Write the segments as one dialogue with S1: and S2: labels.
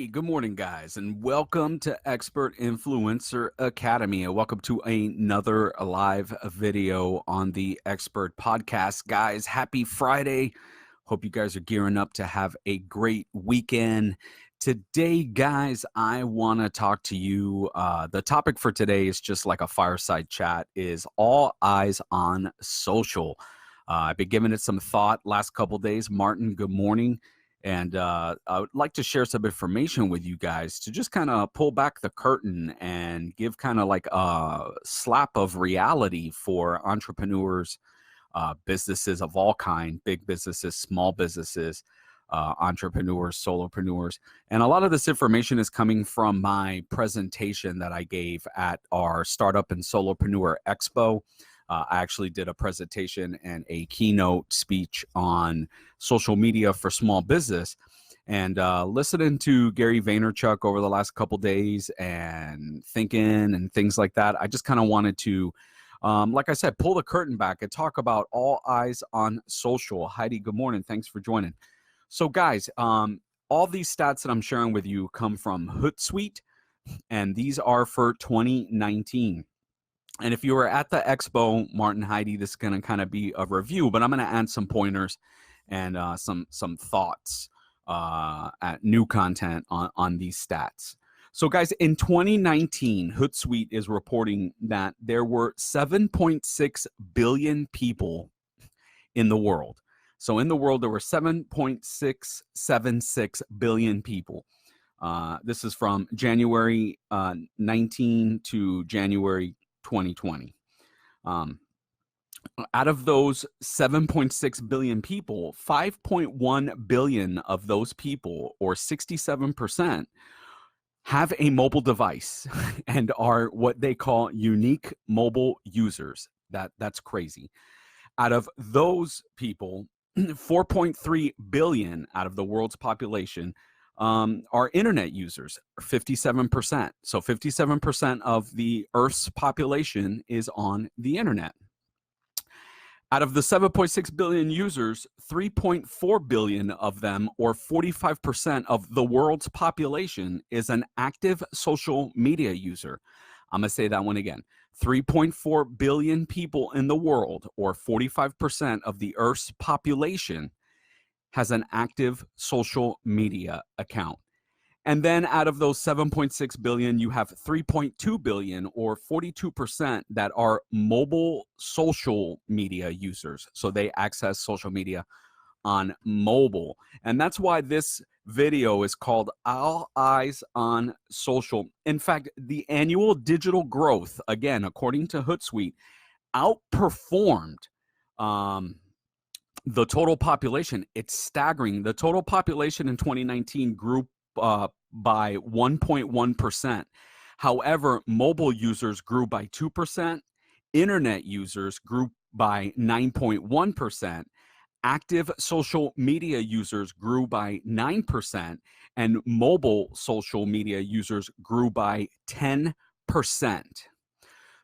S1: Hey, good morning, guys, and welcome to Expert Influencer Academy. And welcome to another live video on the Expert Podcast. Guys, happy Friday. Hope you guys are gearing up to have a great weekend. Today, guys, I want to talk to you. The topic for today is just like a fireside chat, is all eyes on social. I've been giving it some thought last couple days. Martin, good morning. And I would like to share some information with you guys to just kind of pull back the curtain and give kind of like a slap of reality for entrepreneurs, businesses of all kind, big businesses, small businesses, entrepreneurs, solopreneurs. And a lot of this information is coming from my presentation that I gave at our Startup and Solopreneur Expo. I actually did a presentation and a keynote speech on social media for small business, and listening to Gary Vaynerchuk over the last couple days and thinking and things like that. I just kind of wanted to, like I said, pull the curtain back and talk about all eyes on social. Heidi, good morning. Thanks for joining. So guys, all these stats that I'm sharing with you come from Hootsuite, and these are for 2019. And if you were at the expo, Martin, Heidi, this is going to kind of be a review, but I'm going to add some pointers and some thoughts at new content on these stats. So guys, in 2019, Hootsuite is reporting that there were 7.6 billion people in the world. So in the world, there were 7.676 billion people. This is from January 19 to January 2020. Out of those 7.6 billion people, 5.1 billion of those people, or 67%, have a mobile device and are what they call unique mobile users. That's crazy. Out of those people, 4.3 billion out of the world's population are internet users, 57%. So 57% of the Earth's population is on the internet. Out of the 7.6 billion users, 3.4 billion of them, or 45% of the world's population, is an active social media user. I'm going to say that one again. 3.4 billion people in the world, or 45% of the Earth's population, has an active social media account. And then out of those 7.6 billion, you have 3.2 billion, or 42%, that are mobile social media users. So they access social media on mobile. And that's why this video is called All Eyes on Social. In fact, the annual digital growth, again, according to Hootsuite, outperformed the total population. It's staggering. The total population in 2019 grew by 1.1%. However, mobile users grew by 2%. Internet users grew by 9.1%. Active social media users grew by 9%. And mobile social media users grew by 10%.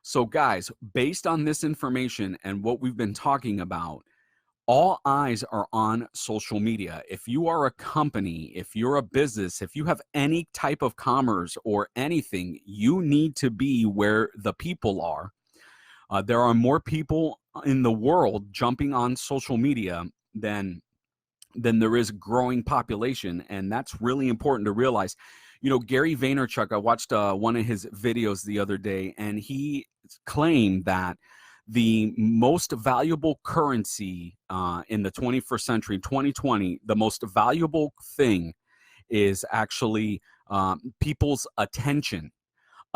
S1: So guys, based on this information and what we've been talking about, all eyes are on social media. If you are a company, if you're a business, if you have any type of commerce or anything, you need to be where the people are. There are more people in the world jumping on social media than there is growing population. And that's really important to realize. You know, Gary Vaynerchuk, I watched one of his videos the other day, and he claimed that the most valuable currency in the 21st century, 2020, the most valuable thing is actually people's attention.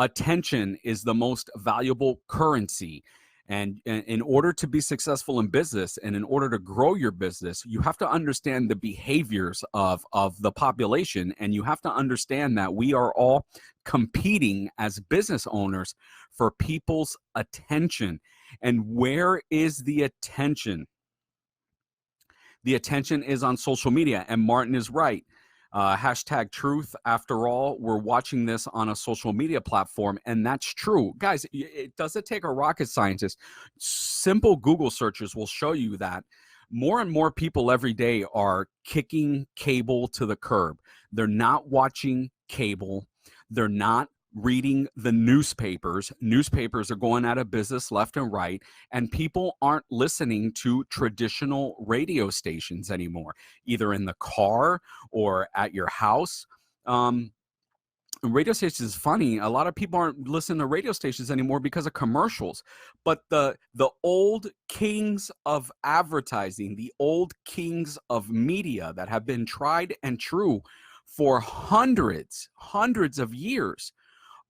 S1: Attention is the most valuable currency. And in order to be successful in business and in order to grow your business, you have to understand the behaviors of the population. And you have to understand that we are all competing as business owners for people's attention. And where is the attention? The attention is on social media. And Martin is right. Hashtag truth. After all, we're watching this on a social media platform, and that's true. Guys, it doesn't take a rocket scientist. Simple Google searches will show you that more and more people every day are kicking cable to the curb. They're not watching cable. They're not reading the newspapers. Newspapers are going out of business left and right, and people aren't listening to traditional radio stations anymore, either in the car or at your house. Radio stations is funny. A lot of people aren't listening to radio stations anymore because of commercials. But the old kings of advertising, the old kings of media that have been tried and true for hundreds of years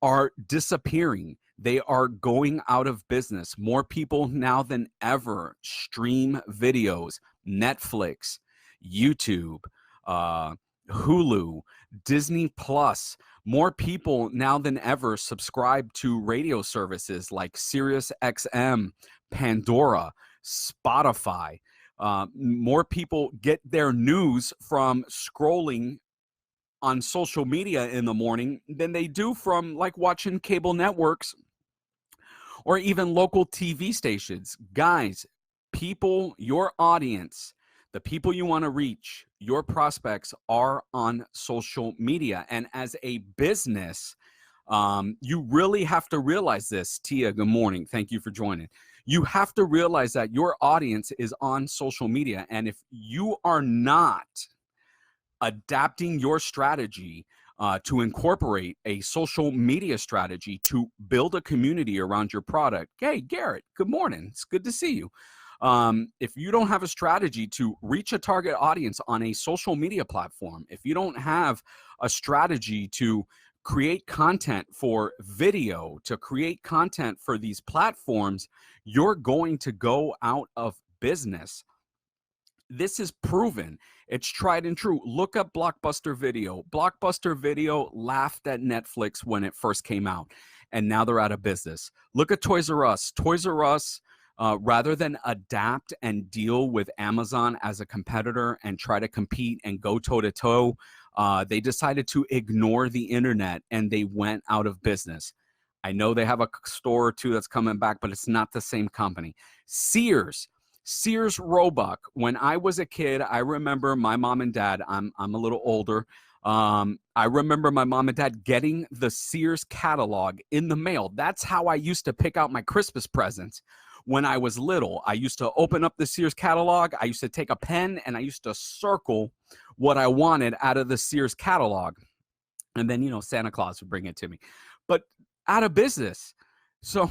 S1: are disappearing. They are going out of business. More people now than ever stream videos, Netflix, YouTube, Hulu, Disney Plus. More people now than ever subscribe to radio services like Sirius XM, Pandora, Spotify. More people get their news from scrolling on social media in the morning than they do from like watching cable networks or even local TV stations. Guys, people, your audience, the people you want to reach, your prospects are on social media. And as a business, you really have to realize this. Tia, good morning. Thank you for joining. You have to realize that your audience is on social media. And if you are not adapting your strategy to incorporate a social media strategy to build a community around your product. Hey, Garrett, good morning. It's good to see you. If you don't have a strategy to reach a target audience on a social media platform, if you don't have a strategy to create content for video, to create content for these platforms, you're going to go out of business. This is proven. It's tried and true. Look up Blockbuster Video. Blockbuster Video laughed at Netflix when it first came out, and now they're out of business. Look at Toys R Us. Toys R Us, rather than adapt and deal with Amazon as a competitor and try to compete and go toe-to-toe, they decided to ignore the internet, and they went out of business. I know they have a store or two that's coming back, but it's not the same company. Sears Roebuck. When I was a kid, I remember my mom and dad, I'm a little older. I remember my mom and dad getting the Sears catalog in the mail. That's how I used to pick out my Christmas presents when I was little. I used to open up the Sears catalog. I used to take a pen and I used to circle what I wanted out of the Sears catalog. And then, Santa Claus would bring it to me. But out of business. So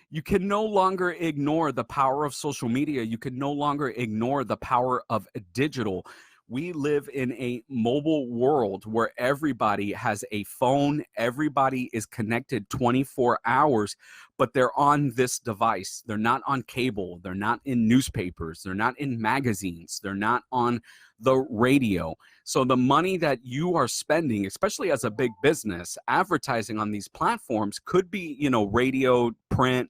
S1: you can no longer ignore the power of social media. You can no longer ignore the power of digital. We live in a mobile world where everybody has a phone. Everybody is connected 24 hours, but they're on this device. They're not on cable. They're not in newspapers. They're not in magazines. They're not on the radio. So the money that you are spending, especially as a big business, advertising on these platforms could be, radio, print,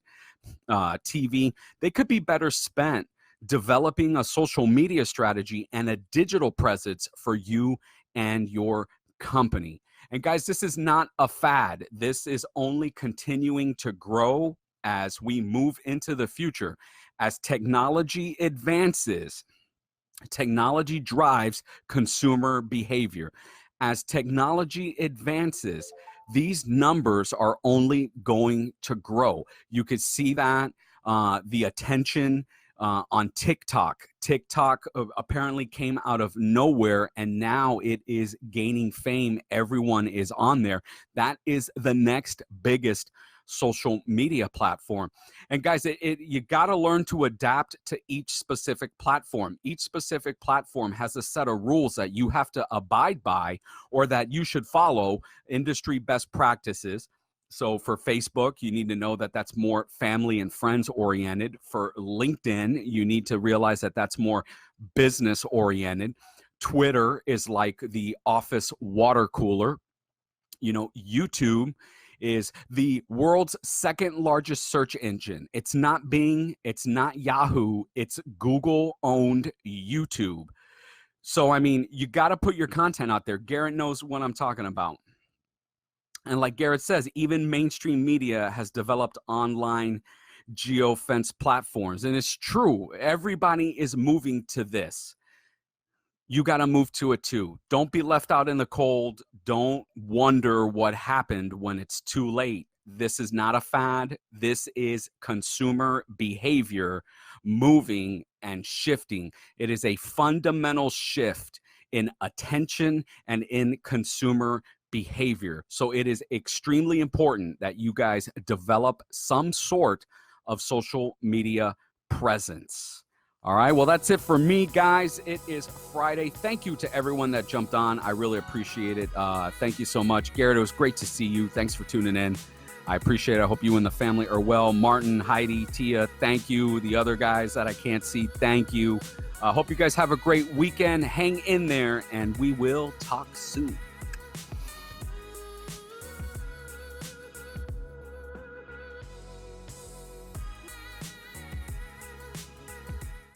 S1: TV. They could be better spent developing a social media strategy and a digital presence for you and your company. And guys, this is not a fad. This is only continuing to grow as we move into the future. As technology advances, technology drives consumer behavior. As technology advances, these numbers are only going to grow. You could see that the attention on TikTok. TikTok apparently came out of nowhere, and now it is gaining fame. Everyone is on there. That is the next biggest social media platform. And guys, you got to learn to adapt to each specific platform. Each specific platform has a set of rules that you have to abide by, or that you should follow industry best practices. So for Facebook, you need to know that that's more family and friends oriented. For LinkedIn, you need to realize that that's more business oriented. Twitter is like the office water cooler. YouTube is the world's second largest search engine. It's not Bing, it's not Yahoo, it's Google-owned YouTube. So, you got to put your content out there. Garrett knows what I'm talking about. And like Garrett says, even mainstream media has developed online geofence platforms. And it's true. Everybody is moving to this. you got to move to it too. Don't be left out in the cold. Don't wonder what happened when it's too late. This is not a fad. This is consumer behavior moving and shifting. It is a fundamental shift in attention and in consumer behavior. So it is extremely important that you guys develop some sort of social media presence. All right, well, that's it for me, guys. It is Friday. Thank you to everyone that jumped on. I really appreciate it. Thank you so much. Garrett, it was great to see you. Thanks for tuning in. I appreciate it. I hope you and the family are well. Martin, Heidi, Tia, thank you. The other guys that I can't see, thank you. I hope you guys have a great weekend. Hang in there, and we will talk soon.